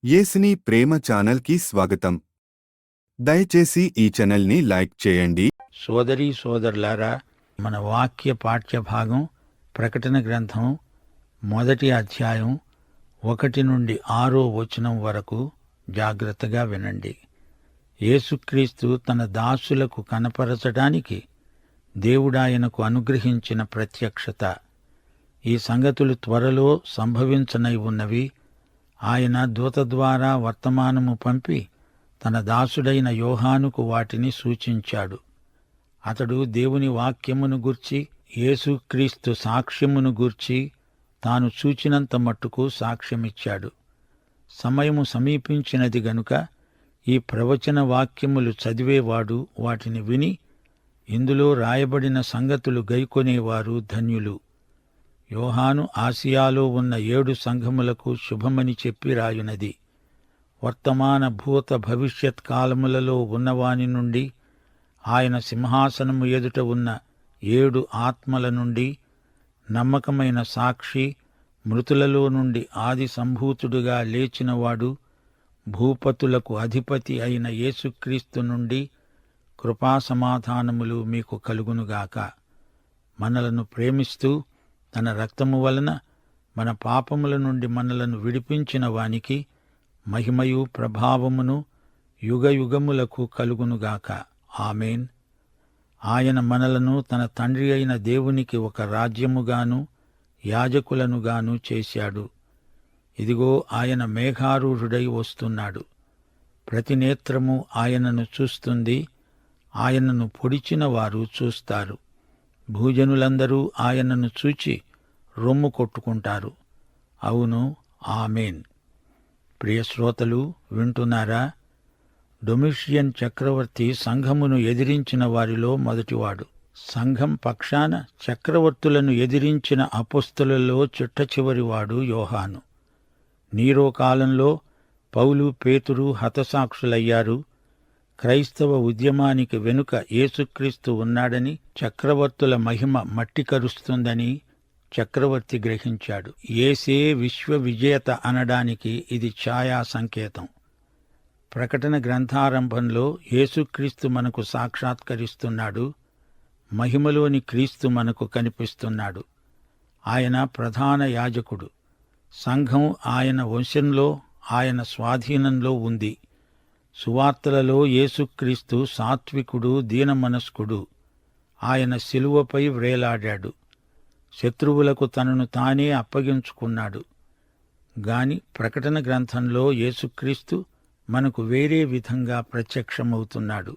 యేసుని ప్రేమ ఛానల్కి స్వాగతం. దయచేసి ఈ ఛానల్ని లైక్ చేయండి. సోదరీ సోదరులారా, మన వాక్య పాఠ్య భాగం ప్రకటన గ్రంథం 1వ అధ్యాయం 1 నుండి 6వ వచనం వరకు జాగ్రత్తగా వినండి. యేసుక్రీస్తు తన దాసులకు కనపరచడానికి దేవుడాయనకు అనుగ్రహించిన ప్రత్యక్షత. ఈ సంగతులు త్వరలో సంభవించనై ఉన్నవి. ఆయన దూత ద్వారా వర్తమానము పంపి తన దాసుడైన యోహానుకు వాటిని సూచించాడు. అతడు దేవుని వాక్యమును గూర్చి, యేసుక్రీస్తు సాక్ష్యమును గూర్చి తాను చూచినంత మట్టుకు సాక్ష్యమిచ్చాడు. సమయము సమీపించినది గనుక ఈ ప్రవచన వాక్యములు చదివేవాడు వాటిని విని ఇందులో రాయబడిన సంగతులు గైకొనేవారు ధన్యులు. యోహాను ఆసియాలో ఉన్న 7 సంఘములకు శుభమని చెప్పి రాయునది. వర్తమాన భూత భవిష్యత్ కాలములలో ఉన్నవాని నుండి, ఆయన సింహాసనము ఎదుట ఉన్న 7 ఆత్మల నుండి, నమ్మకమైన సాక్షి, మృతులలో నుండి ఆది సంభూతుడుగా లేచినవాడు, భూపతులకు అధిపతి అయిన యేసుక్రీస్తు నుండి కృపాసమాధానములు మీకు కలుగునుగాక. మనలను ప్రేమిస్తూ తన రక్తము వలన మన పాపముల నుండి మనలను విడిపించిన వానికి మహిమయు ప్రభావమును యుగయుగములకు కలుగునుగాక. ఆమేన్. ఆయన మనలను తన తండ్రి అయిన దేవునికి ఒక రాజ్యముగాను యాజకులనుగాను చేశాడు. ఇదిగో ఆయన మేఘారూఢుడై వస్తున్నాడు. ప్రతి నేత్రము ఆయనను చూస్తుంది. ఆయనను పొడిచిన వారు చూస్తారు. భూజనులందరూ ఆయనను చూచి రొమ్ము కొట్టుకుంటారు. అవును, ఆమేన్. ప్రియ శ్రోతలు, వింటున్నారా? డొమిషియన్ చక్రవర్తి సంఘమును ఎదిరించిన వారిలో మొదటివాడు. సంఘం పక్షాన చక్రవర్తులను ఎదిరించిన అపొస్తలులలో చిట్టచివరివాడు యోహాను. నీరో కాలంలో పౌలు, పేతురు హతసాక్షులయ్యారు. క్రైస్తవ ఉద్యమానికి వెనుక యేసుక్రీస్తు ఉన్నాడని, చక్రవర్తుల మహిమ మట్టి కరుస్తుందని చక్రవర్తి గ్రహించాడు. యేసే విశ్వ విజేత అనడానికి ఇది ఛాయా సంకేతం. ప్రకటన గ్రంథారంభంలో యేసుక్రీస్తు మనకు సాక్షాత్కరిస్తున్నాడు. మహిమలోని క్రీస్తు మనకు కనిపిస్తున్నాడు. ఆయన ప్రధాన యాజకుడు. సంఘం ఆయన వంశంలో, ఆయన స్వాధీనంలో ఉంది. సువార్తలలో యేసుక్రీస్తు సాత్వికుడు, దీనమనస్కుడు. ఆయన శిలువపై వ్రేలాడాడు. శత్రువులకు తనను తానే అప్పగించుకున్నాడు. గాని ప్రకటన గ్రంథంలో యేసుక్రీస్తు మనకు వేరే విధంగా ప్రత్యక్షమవుతున్నాడు.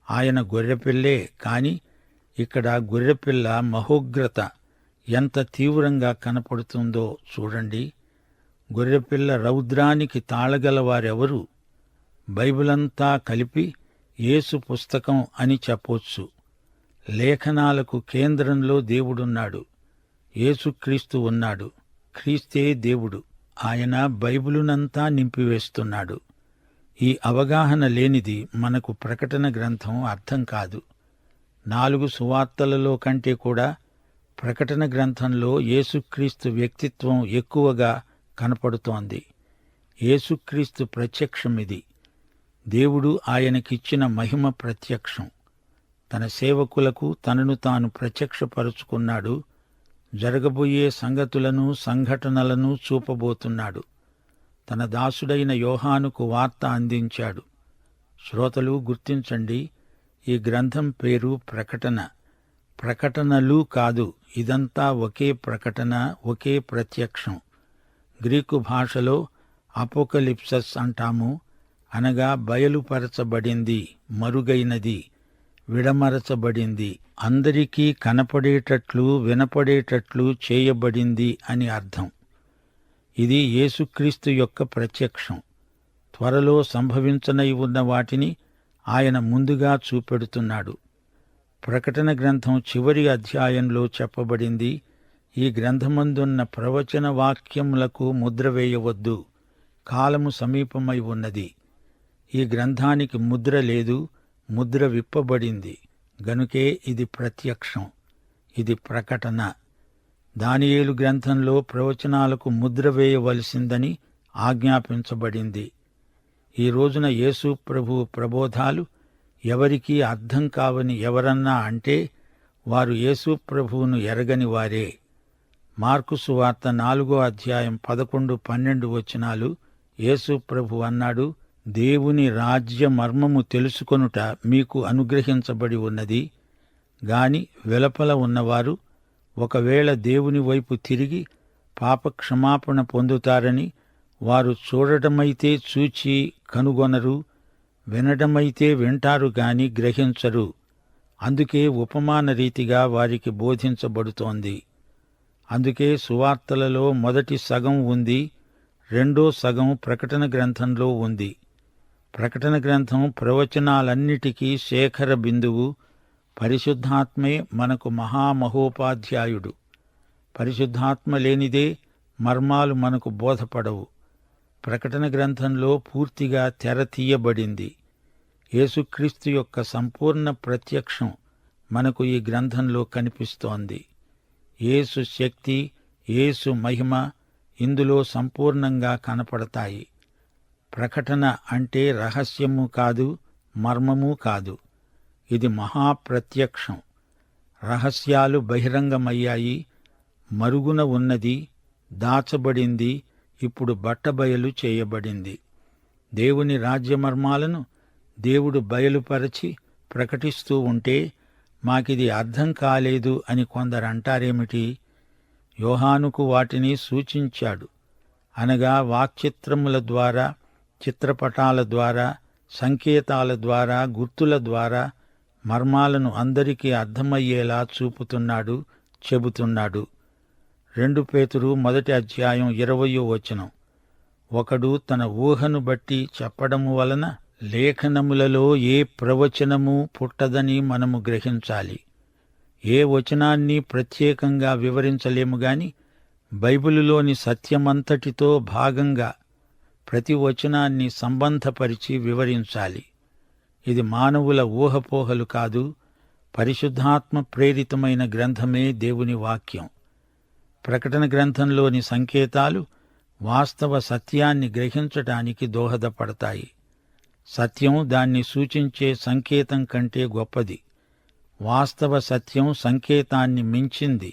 ఆయన గొర్రెపిల్లే, కాని ఇక్కడ గొర్రెపిల్ల మహోగ్రత ఎంత తీవ్రంగా కనపడుతుందో చూడండి. గొర్రెపిల్ల రౌద్రానికి తాళగలవారెవరు? బైబిలంతా కలిపి యేసు పుస్తకం అని చెప్పొచ్చు. లేఖనాలకు కేంద్రంలో దేవుడున్నాడు. యేసుక్రీస్తు ఉన్నాడు. క్రీస్తే దేవుడు. ఆయన బైబిలునంతా నింపివేస్తున్నాడు. ఈ అవగాహన లేనిది మనకు ప్రకటన గ్రంథం అర్థం కాదు. 4 సువార్తలలో కంటే కూడా ప్రకటన గ్రంథంలో యేసుక్రీస్తు వ్యక్తిత్వం ఎక్కువగా కనపడుతోంది. యేసుక్రీస్తు ప్రత్యక్షమిది. దేవుడు ఆయనకిచ్చిన మహిమ ప్రత్యక్షం. తన సేవకులకు తనను తాను ప్రత్యక్షపరుచుకున్నాడు. జరగబోయే సంగతులను, సంఘటనలను చూపబోతున్నాడు. తన దాసుడైన యోహానుకు వార్త అందించాడు. శ్రోతలు గుర్తించండి, ఈ గ్రంథం పేరు ప్రకటన. ప్రకటనలు కాదు, ఇదంతా ఒకే ప్రకటన, ఒకే ప్రత్యక్షం. గ్రీకు భాషలో అపోకలిప్సస్ అంటాము. అనగా బయలుపరచబడింది, మరుగైనది, విడమరచబడింది, అందరికీ కనపడేటట్లు, వినపడేటట్లు చేయబడింది అని అర్థం. ఇది యేసుక్రీస్తు యొక్క ప్రత్యక్షం. త్వరలో సంభవించనై ఉన్న వాటిని ఆయన ముందుగా చూపెడుతున్నాడు. ప్రకటన గ్రంథం చివరి అధ్యాయంలో చెప్పబడింది, ఈ గ్రంథమందున్న ప్రవచన వాక్యములకు ముద్ర వేయవద్దు, కాలము సమీపమై ఉన్నది. ఈ గ్రంథానికి ముద్ర లేదు, ముద్ర విప్పబడింది గనుకే ఇది ప్రత్యక్షం, ఇది ప్రకటన. దానియేలు గ్రంథంలో ప్రవచనాలకు ముద్ర వేయవలసిందని ఆజ్ఞాపించబడింది. ఈ రోజున యేసు ప్రభువు ప్రబోధాలు ఎవరికీ అర్థం కావని ఎవరన్నా అంటే వారు యేసు ప్రభువును ఎరగని వారే. మార్కు సువార్త 4వ అధ్యాయం 11, 12 వచనాలు యేసు ప్రభు అన్నాడు, దేవుని రాజ్య మర్మము తెలుసుకొనుట మీకు అనుగ్రహించబడి ఉన్నది గాని వెలుపల ఉన్నవారు ఒకవేళ దేవుని వైపు తిరిగి పాపక్షమాపణ పొందుతారని వారు చూడటమైతే చూచి కనుగొనరు, వినడమైతే వింటారు గాని గ్రహించరు. అందుకే ఉపమాన రీతిగా వారికి బోధించబడుతోంది. అందుకే సువార్తలలో మొదటి సగం ఉంది, రెండో సగం ప్రకటన గ్రంథంలో ఉంది. ప్రకటన గ్రంథం ప్రవచనాలన్నిటికీ శేఖర బిందువు. పరిశుద్ధాత్మే మనకు మహామహోపాధ్యాయుడు. పరిశుద్ధాత్మ లేనిదే మర్మాలు మనకు బోధపడవు. ప్రకటన గ్రంథంలో పూర్తిగా తెర తీయబడింది. యేసుక్రీస్తు యొక్క సంపూర్ణ ప్రత్యక్షం మనకు ఈ గ్రంథంలో కనిపిస్తోంది. యేసు శక్తి, యేసు మహిమ ఇందులో సంపూర్ణంగా కనపడతాయి. ప్రకటన అంటే రహస్యము కాదు, మర్మము కాదు. ఇది మహాప్రత్యక్షం. రహస్యాలు బహిరంగమయ్యాయి. మరుగున ఉన్నది, దాచబడింది, ఇప్పుడు బట్టబయలు చేయబడింది. దేవుని రాజ్యమర్మాలను దేవుడు బయలుపరచి ప్రకటిస్తూ ఉంటే మాకిది అర్థం కాలేదు అని కొందరంటారేమిటి? యోహానుకు వాటిని సూచించాడు. అనగా వాక్చిత్రముల ద్వారా, చిత్రపటాల ద్వారా, సంకేతాల ద్వారా, గుర్తుల ద్వారా మర్మాలను అందరికీ అర్థమయ్యేలా చూపుతున్నాడు, చెబుతున్నాడు. 2 పేతురు 1వ అధ్యాయం 20వ వచనం. ఒకడు తన ఊహను బట్టి చెప్పడము వలన లేఖనములలో ఏ ప్రవచనము పుట్టదని మనము గ్రహించాలి. ఏ వచనాన్ని ప్రత్యేకంగా వివరించలేము గాని బైబిలులోని సత్యమంతటితో భాగంగా ప్రతి వచనాన్ని సంబంధపరిచి వివరించాలి. ఇది మానవుల ఊహపోహలు కాదు, పరిశుద్ధాత్మ ప్రేరితమైన గ్రంథమే దేవుని వాక్యం. ప్రకటన గ్రంథంలోని సంకేతాలు వాస్తవ సత్యాన్ని గ్రహించటానికి దోహదపడతాయి. సత్యం దాన్ని సూచించే సంకేతం కంటే గొప్పది. వాస్తవ సత్యం సంకేతాన్ని మించింది.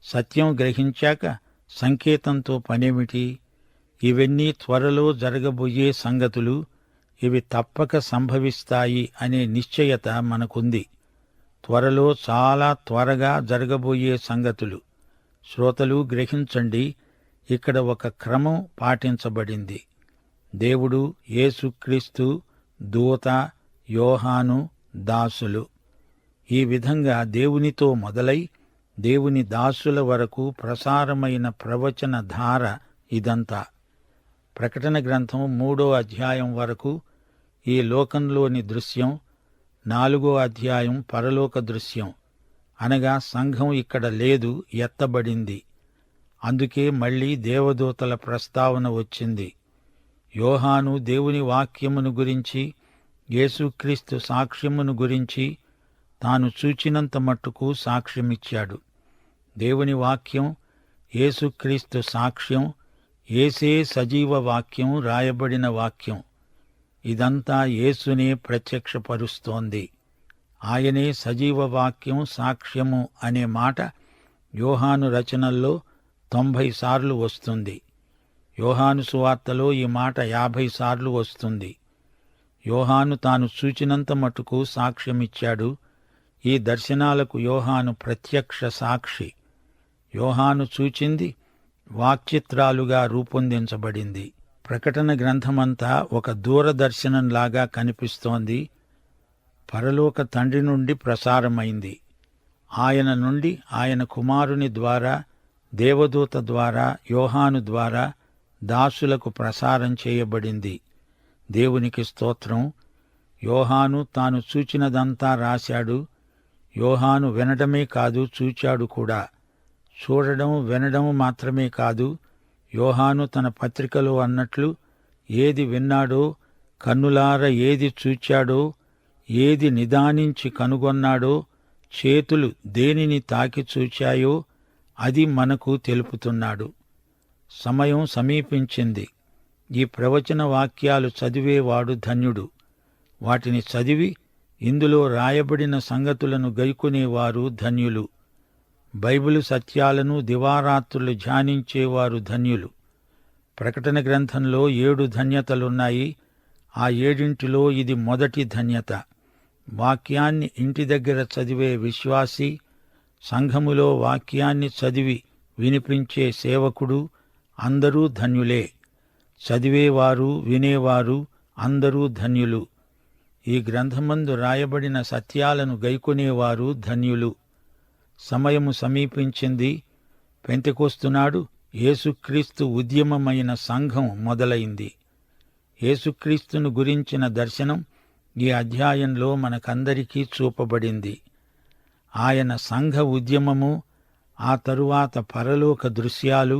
సత్యం గ్రహించాక సంకేతంతో పనేమిటి? ఇవన్నీ త్వరలో జరగబోయే సంగతులు. ఇవి తప్పక సంభవిస్తాయి అనే నిశ్చయత మనకుంది. త్వరలో, చాలా త్వరగా జరగబోయే సంగతులు. శ్రోతలు గ్రహించండి, ఇక్కడ ఒక క్రమం పాటించబడింది. దేవుడు, యేసుక్రీస్తు, దూత, యోహాను, దాసులు. ఈ విధంగా దేవునితో మొదలై దేవుని దాసుల వరకు ప్రసారమైన ప్రవచన ధార ఇదంతా. ప్రకటన గ్రంథం 3వ అధ్యాయం వరకు ఈ లోకంలోని దృశ్యం, 4వ అధ్యాయం పరలోక దృశ్యం. అనగా సంఘం ఇక్కడ లేదు, ఎత్తబడింది. అందుకే మళ్లీ దేవదూతల ప్రస్తావన వచ్చింది. యోహాను దేవుని వాక్యమును గురించి, యేసుక్రీస్తు సాక్ష్యమును గురించి తాను చూచినంత మట్టుకు సాక్ష్యమిచ్చాడు. దేవుని వాక్యం, యేసుక్రీస్తు సాక్ష్యం, యేసే సజీవ వాక్యం, రాయబడిన వాక్యం. ఇదంతా యేసునే ప్రత్యక్షపరుస్తోంది. ఆయనే సజీవ వాక్యం, సాక్ష్యము అనే మాట యోహాను రచనల్లో 90 సార్లు వస్తుంది. యోహాను సువార్తలో ఈ మాట 50 సార్లు వస్తుంది. యోహాను తాను చూచినంత మట్టుకు సాక్ష్యమిచ్చాడు. ఈ దర్శనాలకు యోహాను ప్రత్యక్ష సాక్షి. యోహాను చూచింది వాక్చిత్రాలుగా రూపొందించబడింది. ప్రకటన గ్రంథమంతా ఒక దూరదర్శనంలాగా కనిపిస్తోంది. పరలోక తండ్రి నుండి ప్రసారమైంది. ఆయన నుండి, ఆయన కుమారుని ద్వారా, దేవదూత ద్వారా, యోహాను ద్వారా దాసులకు ప్రసారం చేయబడింది. దేవునికి స్తోత్రం. యోహాను తాను చూచినదంతా రాశాడు. యోహాను వినడమే కాదు, చూచాడు కూడా. చూడడం, వినడం మాత్రమే కాదు, యోహాను తన పత్రికలో అన్నట్లు ఏది విన్నాడో, కన్నులార ఏది చూచాడో, ఏది నిదానించి కనుగొన్నాడో, చేతులు దేనిని తాకి చూచాయో అది మనకు తెలుపుతున్నాడు. సమయం సమీపించింది. ఈ ప్రవచన వాక్యాలు చదివేవాడు ధన్యుడు. వాటిని చదివి ఇందులో రాయబడిన సంగతులను గైకొనేవారు ధన్యులు. బైబిలు సత్యాలను దివారాత్రులు ధ్యానించేవారు ధన్యులు. ప్రకటన గ్రంథంలో 7 ధన్యతలున్నాయి. ఆ 7 ఇది మొదటి ధన్యత. వాక్యాన్ని ఇంటి దగ్గర చదివే విశ్వాసి, సంఘములో వాక్యాన్ని చదివి వినిపించే సేవకుడు అందరూ ధన్యులే. చదివేవారు, వినేవారు అందరూ ధన్యులు. ఈ గ్రంథమందు రాయబడిన సత్యాలను గైకొనేవారు ధన్యులు. సమయము సమీపించింది. పెంతెకొస్తునాడు యేసుక్రీస్తు ఉద్యమమైన సంఘం మొదలైంది. యేసుక్రీస్తును గురించిన దర్శనం ఈ అధ్యాయంలో మనకందరికీ చూపబడింది. ఆయన సంఘ ఉద్యమము, ఆ తరువాత పరలోక దృశ్యాలు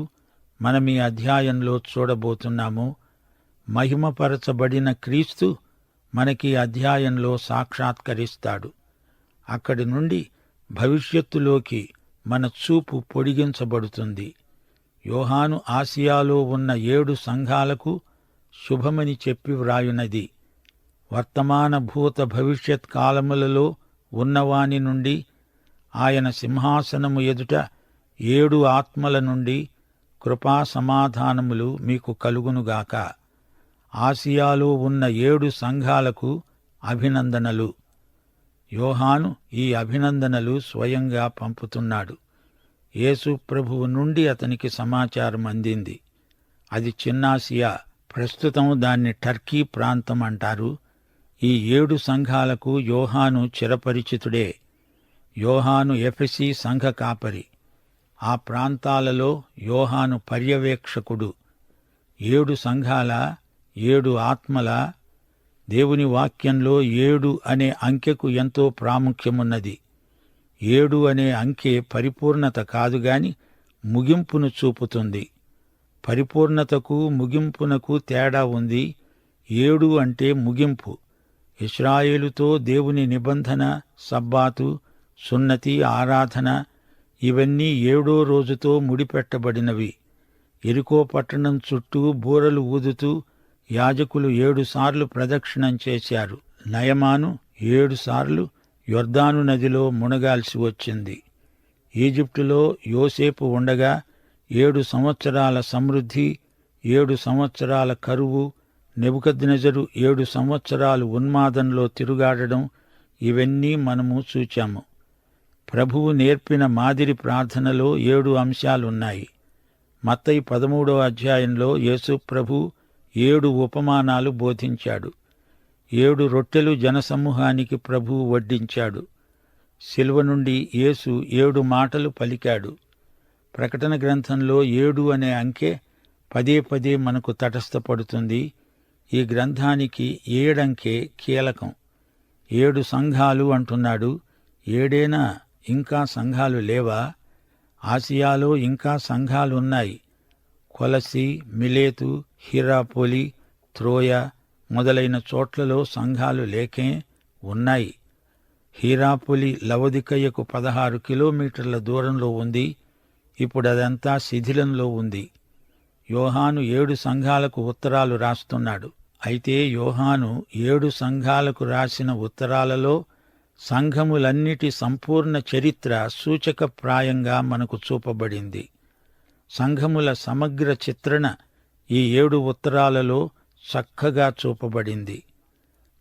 మనమీ అధ్యాయంలో చూడబోతున్నాము. మహిమపరచబడిన క్రీస్తు మనకి అధ్యాయంలో సాక్షాత్కరిస్తాడు. అక్కడి నుండి భవిష్యత్తులోకి మన చూపు పొడిగించబడుతుంది. యోహాను ఆసియాలో ఉన్న 7 సంఘాలకు శుభమని చెప్పి వ్రాయునది. వర్తమాన భూత భవిష్యత్ కాలములలో ఉన్నవాని నుండి, ఆయన సింహాసనము ఎదుట 7 ఆత్మల నుండి కృపా సమాధానములు మీకు కలుగునుగాక. ఆసియాలో ఉన్న 7 సంఘాలకు అభినందనలు. యోహాను ఈ అభినందనలు స్వయంగా పంపుతున్నాడు. యేసు ప్రభువు నుండి అతనికి సమాచారం అందింది. అది చిన్నాసియా, ప్రస్తుతం దాన్ని టర్కీ ప్రాంతం అంటారు. ఈ 7 సంఘాలకు యోహాను చిరపరిచితుడే. యోహాను ఎఫెసీ సంఘ కాపరి. ఆ ప్రాంతాలలో యోహాను పర్యవేక్షకుడు. 7 సంఘాల, 7 ఆత్మల. దేవుని వాక్యంలో 7 అనే అంకెకు ఎంతో ప్రాముఖ్యమున్నది. 7 అనే అంకె పరిపూర్ణత కాదుగాని ముగింపును చూపుతుంది. పరిపూర్ణతకు ముగింపునకు తేడా ఉంది. 7 అంటే ముగింపు. ఇశ్రాయేలుతో దేవుని నిబంధన, సబ్బాతు, సున్నతి, ఆరాధన ఇవన్నీ 7వ రోజుతో ముడిపెట్టబడినవి. యెరికో పట్టణం చుట్టూ బూరలు ఊదుతూ యాజకులు 7 సార్లు ప్రదక్షిణం చేశారు. నయమాను 7 సార్లు యొర్దాను నదిలో మునగాల్సి వచ్చింది. ఈజిప్టులో యోసేపు ఉండగా 7 సంవత్సరాల సమృద్ధి, 7 సంవత్సరాల కరువు, నెబుకద్నెజరు 7 సంవత్సరాలు ఉన్మాదంలో తిరుగాడడం ఇవన్నీ మనము చూచాము. ప్రభువు నేర్పిన మాదిరి ప్రార్థనలో 7 అంశాలున్నాయి. మత్తయి 13వ అధ్యాయంలో యేసు ప్రభు 7 ఉపమానాలు బోధించాడు. 7 రొట్టెలు జనసమూహానికి ప్రభువు వడ్డించాడు. శిలువ నుండి యేసు 7 మాటలు పలికాడు. ప్రకటన గ్రంథంలో 7 అనే అంకె పదే పదే మనకు తటస్థపడుతుంది. ఈ గ్రంథానికి 7 అంకె కీలకం. 7 సంఘాలు అంటున్నాడు. 7 ఇంకా సంఘాలు లేవా? ఆసియాలో ఇంకా సంఘాలున్నాయి. కొలసి, మిలేతు, హిరాపోలి, త్రోయ మొదలైన చోట్లలో సంఘాలు లేకే ఉన్నాయి. హీరాపులి లవదికయ్యకు 16 కిలోమీటర్ల దూరంలో ఉంది. ఇప్పుడదంతా శిథిలంలో ఉంది. యోహాను 7 సంఘాలకు ఉత్తరాలు రాస్తున్నాడు. అయితే యోహాను 7 సంఘాలకు రాసిన ఉత్తరాలలో సంఘములన్నిటి సంపూర్ణ చరిత్ర సూచకప్రాయంగా మనకు చూపబడింది. సంఘముల సమగ్ర చిత్రణ ఈ 7 ఉత్తరాలలో చక్కగా చూపబడింది.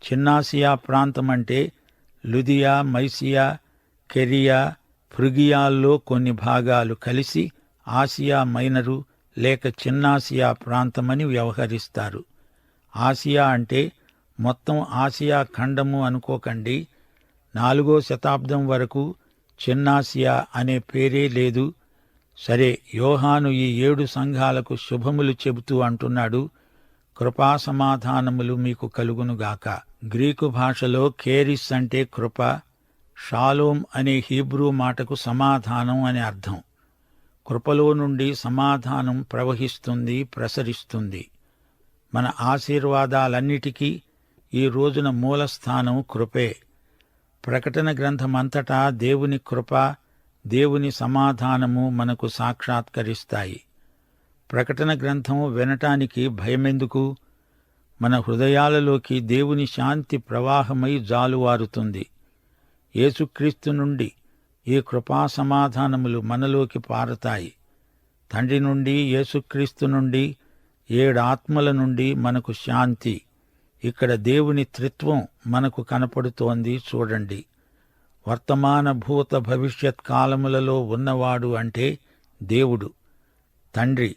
చిన్నాసియా ప్రాంతమంటే లుదియా, మైసియా, కెరియా, ఫ్రుగియాల్లో కొన్ని భాగాలు కలిసి ఆసియా మైనరు లేక చిన్నాసియా ప్రాంతమని వ్యవహరిస్తారు. ఆసియా అంటే మొత్తం ఆసియా ఖండము అనుకోకండి. 4వ శతాబ్దం వరకు చిన్నాసియా అనే పేరే లేదు. సరే, యోహాను ఈ 7 సంఘాలకు శుభములు చెబుతూ అంటున్నాడు, కృపా సమాధానములు మీకు కలుగునుగాక. గ్రీకు భాషలో కేరిస్ అంటే కృప, షాలోం అనే హీబ్రూ మాటకు సమాధానం అని అర్థం. కృపలో నుండి సమాధానం ప్రవహిస్తుంది, ప్రసరిస్తుంది. మన ఆశీర్వాదాలన్నిటికీ ఈ రోజున మూలస్థానం కృపే. ప్రకటన గ్రంథమంతటా దేవుని కృప, దేవుని సమాధానము మనకు సాక్షాత్కరిస్తాయి. ప్రకటన గ్రంథం వినటానికి భయమెందుకు? మన హృదయాలలోకి దేవుని శాంతి ప్రవాహమై జాలువారుతుంది. యేసుక్రీస్తు నుండి ఈ కృపా సమాధానములు మనలోకి పారతాయి. తండ్రి నుండి, యేసుక్రీస్తు నుండి, 7 ఆత్మల నుండి మనకు శాంతి. ఇక్కడ దేవుని త్రిత్వం మనకు కనపడుతోంది చూడండి. వర్తమాన భూత భవిష్యత్ కాలములలో ఉన్నవాడు అంటే దేవుడు, తండ్రి,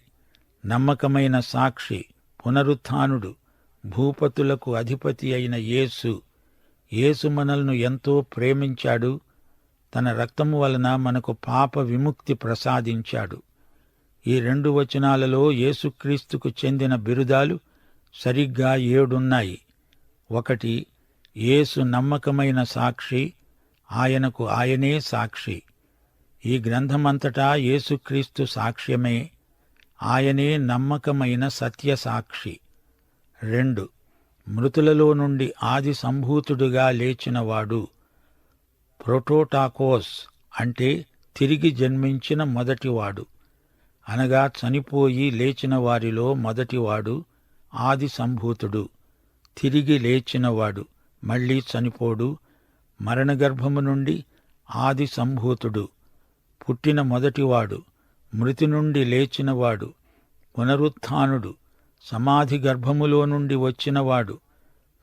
నమ్మకమైన సాక్షి, పునరుత్థానుడు, భూపతులకు అధిపతి అయిన యేసు. యేసు మనల్ని ఎంతో ప్రేమించాడు. తన రక్తము వలన మనకు పాప విముక్తి ప్రసాదించాడు. ఈ 2 వచనాలలో యేసుక్రీస్తుకు చెందిన బిరుదాలు సరిగ్గా 7 ఉన్నాయి. 1, యేసు నమ్మకమైన సాక్షి, ఆయనకు ఆయనే సాక్షి. ఈ గ్రంథమంతటా యేసుక్రీస్తు సాక్ష్యమే. ఆయనే నమ్మకమైన సత్య సాక్షి. 2, మృతులలో నుండి ఆది సంభూతుడుగా లేచినవాడు. ప్రోటోటాకోస్ అంటే తిరిగి జన్మించిన మొదటివాడు, అనగా చనిపోయి లేచిన వారిలో మొదటివాడు. ఆది సంభూతుడు, తిరిగి లేచినవాడు, మళ్లీ చనిపోడు. మరణగర్భము నుండి ఆది సంభూతుడు, పుట్టిన మొదటివాడు, మృతి నుండి లేచినవాడు, పునరుత్థానుడు, సమాధి గర్భములో నుండి వచ్చినవాడు,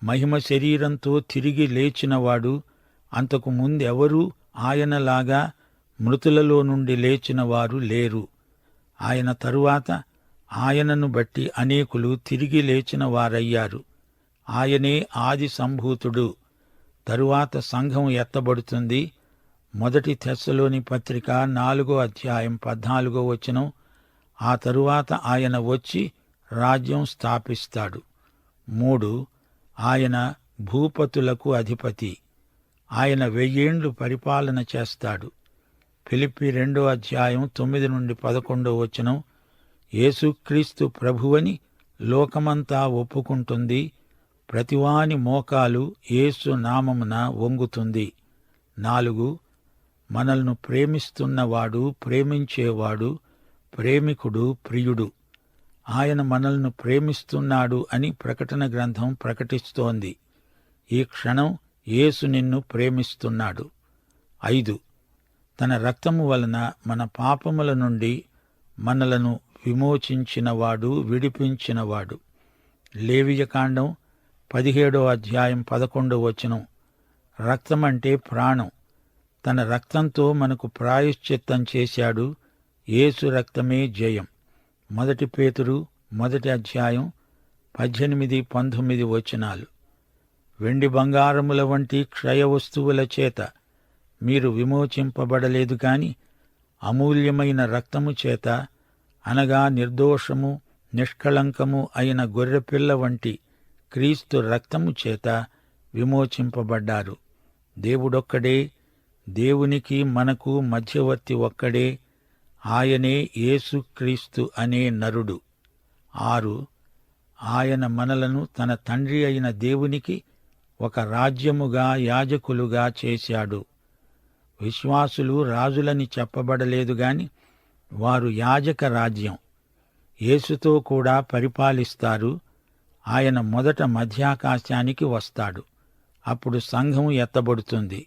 మహిమ శరీరంతో తిరిగి లేచినవాడు. అంతకు ముందెవరూ ఆయనలాగా మృతులలో నుండి లేచినవారు లేరు. ఆయన తరువాత ఆయనను బట్టి అనేకులు తిరిగి లేచిన వారయ్యారు. ఆయనే ఆది సంభూతుడు. తరువాత సంఘం ఎత్తబడుతుంది. 1 తెస్సలోని పత్రిక 4వ అధ్యాయం 14వ వచనం. ఆ తరువాత ఆయన వచ్చి రాజ్యం స్థాపిస్తాడు. 3, ఆయన భూపతులకు అధిపతి. ఆయన 1000 ఏండ్లు పరిపాలన చేస్తాడు. ఫిలిప్పి 2వ అధ్యాయం 9 నుండి 11వ వచనం. యేసుక్రీస్తు ప్రభువని లోకమంతా ఒప్పుకుంటుంది. ప్రతివాని మోకాలు యేసు నామమున వంగుతుంది. 4, మనల్ని ప్రేమిస్తున్నవాడు, ప్రేమించేవాడు, ప్రేమికుడు, ప్రియుడు. ఆయన మనల్ని ప్రేమిస్తున్నాడు అని ప్రకటన గ్రంథం ప్రకటిస్తోంది. ఈ క్షణం యేసు నిన్ను ప్రేమిస్తున్నాడు. 5, తన రక్తము వలన మన పాపముల నుండి మనలను విమోచించినవాడు, విడిపించినవాడు. లేవియకాండం 17వ అధ్యాయం 11వ వచనం. రక్తమంటే ప్రాణం. తన రక్తంతో మనకు ప్రాయశ్చిత్తం చేశాడు. యేసు రక్తమే జయం. 1 పేతురు 1వ అధ్యాయం 18, 19 వచనాలు. వెండి బంగారముల వంటి క్షయ వస్తువుల చేత మీరు విమోచింపబడలేదు కాని అమూల్యమైన రక్తము చేత, అనగా నిర్దోషము నిష్కళంకము అయిన గొర్రెపిల్ల వంటి క్రీస్తు రక్తము చేత విమోచింపబడ్డారు. దేవుడొక్కడే, దేవునికి మనకు మధ్యవర్తి ఒక్కడే. ఆయనే యేసుక్రీస్తు అనే నరుడు. 6, ఆయన మనలను తన తండ్రి అయిన దేవునికి ఒక రాజ్యముగా, యాజకులుగా చేశాడు. విశ్వాసులు రాజులని చెప్పబడలేదు గాని వారు యాజక రాజ్యం. యేసుతో కూడా పరిపాలిస్తారు. ఆయన మొదట మధ్యాకాశానికి వస్తాడు. అప్పుడు సంఘం ఎత్తబడుతుంది.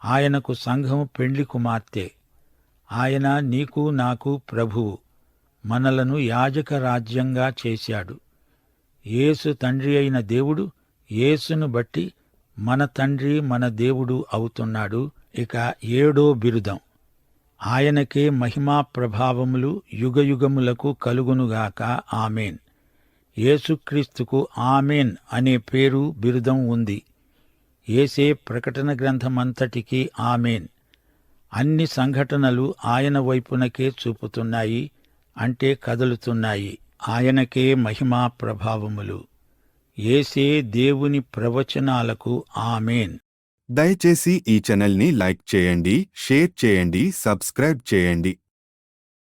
ఆయనకు సంఘం పెండ్లి కుమార్తె. ఆయన నీకు నాకు ప్రభువు. మనలను యాజక రాజ్యంగా చేశాడు. యేసు తండ్రి అయిన దేవుడు యేసును బట్టి మన తండ్రి, మన దేవుడు అవుతున్నాడు. ఇక 7వ బిరుదం. ఆయనకే మహిమా ప్రభావములు యుగయుగములకు కలుగునుగాక. ఆమేన్. యేసుక్రీస్తుకు ఆమేన్ అనే పేరు, బిరుదం ఉంది. యేసే ప్రకటన గ్రంథమంతటికీ ఆమేన్. అన్ని సంఘటనలు ఆయన వైపునకే చూపుతున్నాయి, అంటే కదులుతున్నాయి. ఆయనకే మహిమా ప్రభావములు. యేసే దేవుని ప్రవచనాలకు ఆమేన్. దయచేసి ఈ ఛానల్ని లైక్ చేయండి, షేర్ చేయండి, సబ్స్క్రైబ్ చేయండి.